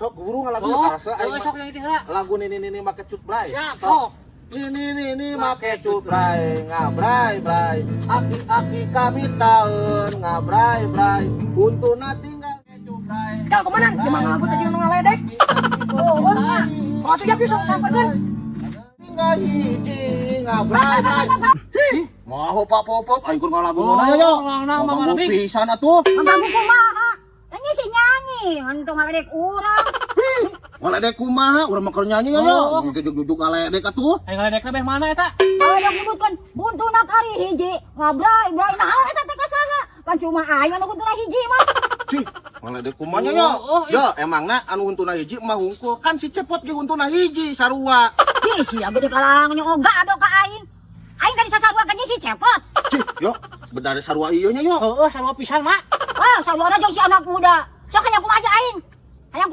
sok guru ngalagu Sok, karasa sok yang itu heula. lagu ini make cut bray. Siap, sok. Ini make cut bray, ngabray bray. Aki kami taeun ngabray bray. Untuna tinggal cut bray. Kau kemana? Gimana aku tadi ngaledek? Oh, enggak. Kalau tuh ya bisa sampaikan. Tinggal hiji ngabray bray. Mau pop aing keur ngalagu na nya. Ngomong pisan atuh. Mampu kumaha? Tanya si nyanyi, untung ngaledek urang. Ngaledek kumaha? Urang mah keur nyanyi nya. Jujuk ngaledek atuh. Aing ngaledek beh mana eta? Kalau dok nyebutkan buntuna kari hiji, ngabray naon eta teh kasaha? Kan cuma aing anu buntuna hiji mah. Cih, ngaledek kumaha nya. Ya, emangna anu untuna hiji mah hungkul. Kan si Cepot ge untuna hiji sarua. Cih, sia gede kalangan oga ado ka aing. Aing tadi sasarua kan si Cepot. Cih, yo, benar sarua ieu nya yo. Heeh, sama pisan, Mak. Wah, sarua jeung si anak muda. Sok aya kumaha